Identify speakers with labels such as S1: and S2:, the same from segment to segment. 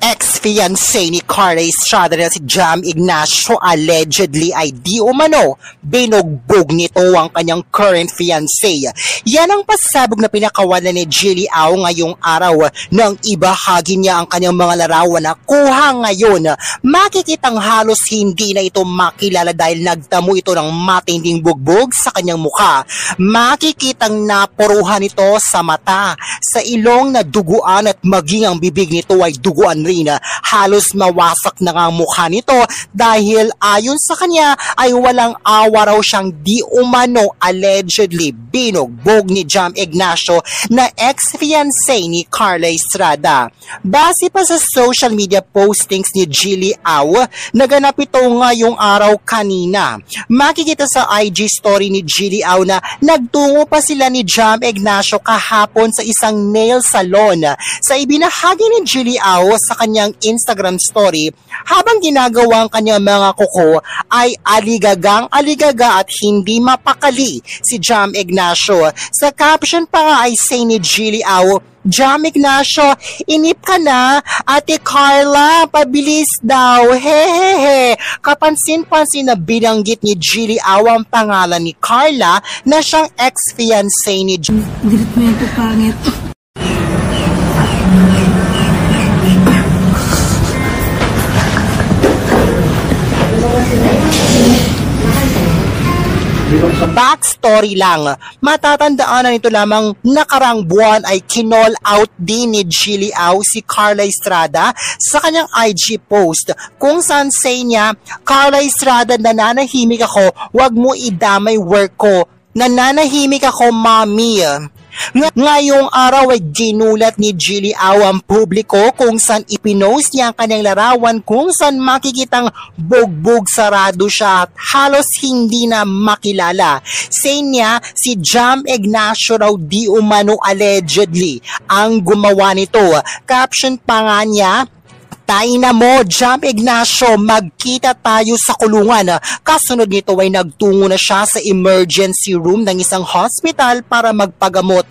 S1: Ex-fiancé ni Carla Estrada na si Jam Ignacio allegedly ay di umano binugbog nito ang kanyang current fiancé. Yan ang pasabog na pinakawalan ni Jilly Au ngayong araw nang ibahagi niya ang kanyang mga larawan na kuha ngayon. Makikitang halos hindi na ito makilala dahil nagtamo ito ng matinding bugbog sa kanyang mukha. Makikitang napuruhan ito sa mata, sa ilong na duguan at maging ang bibig nito ay duguan rin. Halos mawasak na ang mukha nito dahil ayon sa kanya ay walang awa raw siyang di umano allegedly binugbog ni Jam Ignacio na ex-fiancé ni Carla Estrada. Base pa sa social media postings ni Jilly Au, naganap ito ngayong araw kanina. Makikita sa IG story ni Jilly Au na nagtungo pa sila ni Jam Ignacio kahapon sa isang nail salon. Sa ibinahagi ni Jilly Au sa kanyang Instagram story, habang ginagawa ang kanyang mga kuko ay aligaga at hindi mapakali si Jam Ignacio. Sa caption pa nga ay say ni Jilly Au, "Jam Ignacio, inip ka na, Ate Carla, pabilis daw, hehehe." Kapansin-pansin na binanggit ni Jilly Au ang pangalan ni Carla na siyang ex-fiancé ni Jam.
S2: Dilit mo yung pangit.
S1: Backstory lang, matatandaan na nito lamang nakarang buwan ay kinall out din ni Jilly Au si Carla Estrada sa kanyang IG post kung saan say niya, "Carla Estrada, nananahimik ako, wag mo idamay work ko. Nananahimik ako, mami." Ngayong araw ay ginulat ni Jilly Au ang publiko kung saan ipinost niya ang kanyang larawan kung saan makikitang bugbog sarado siya at halos hindi na makilala. Say niya si Jam Ignacio raw di umano allegedly ang gumawa nito. Caption pa nga niya, "Tayo na mo, Jam Ignacio, magkita tayo sa kulungan." Kasunod nito ay nagtungo na siya sa emergency room ng isang hospital para magpagamot.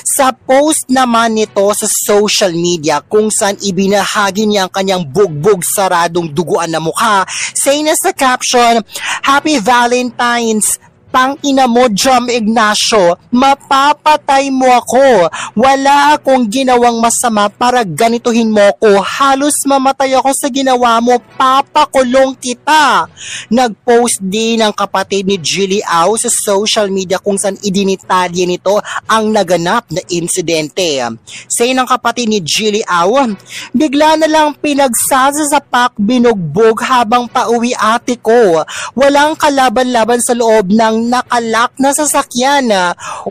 S1: Sa post naman nito sa social media kung saan ibinahagi niya ang kanyang bugbog saradong duguan na mukha, say na sa caption, "Happy Valentine's, Pang-ina mo, Jam Ignacio, mapapatay mo ako. Wala akong ginawang masama para ganituhin mo ko. Halos mamatay ako sa ginawa mo, papakulong kita." Nag-post din ang kapatid ni Jilly Au sa social media kung saan idinitalye nito ang naganap na insidente. Say ng kapatid ni Jilly Au, "Bigla na lang pinagsasapak, binugbog habang pauwi ate ko. Walang kalaban-laban sa loob ng nakalak na sasakyan.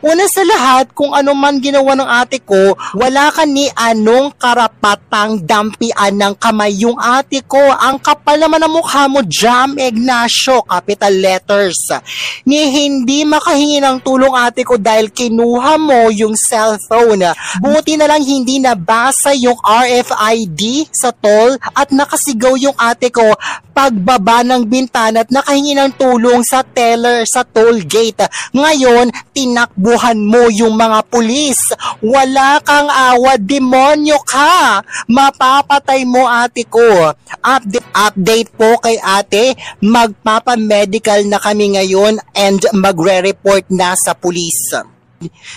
S1: Una sa lahat, kung ano man ginawa ng ate ko, wala ka ni anong karapatang dampian ng kamay yung ate ko. Ang kapal naman ng mukha mo, Jam Ignacio," capital letters. "Ni hindi makahingi ng tulong ate ko dahil kinuha mo yung cellphone. Buti na lang hindi nabasa yung RFID sa toll at nakasigaw yung ate ko pagbaba ng bintana at nakahingi ng tulong sa teller sa toll gate. Ngayon, tinakbuhan mo yung mga pulis. Wala kang awa, demonyo ka. Mapapatay mo ate ko." Update po kay ate, magpapamedical na kami ngayon and magre-report na sa pulis.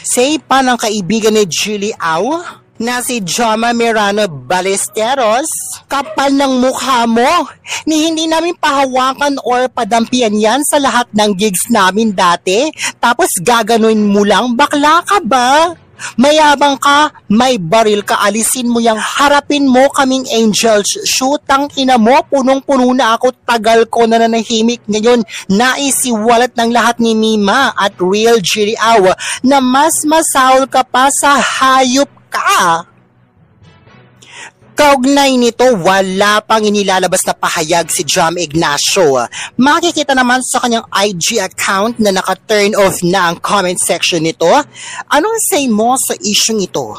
S1: Say pa ng kaibigan ni Jilly Au na si Joma Mirano Ballesteros, "Kapal ng mukha mo. Ni hindi namin pahawakan or padampian yan sa lahat ng gigs namin dati. Tapos gaganuin mo lang, bakla ka ba? Mayabang ka, may baril ka, alisin mo yang harapin mo kaming angels. Shootang ina mo, punong-puno na ako, tagal ko na nanahimik. Ngayon, naisiwalat ng lahat ni Mima at Real Jilly Au na mas masaul ka pa sa hayop ka." Kaugnay nito, wala pang inilalabas na pahayag si Jam Ignacio. Makikita naman sa kanyang IG account na naka-turn off na ang comment section nito. Anong say mo sa isyung ito?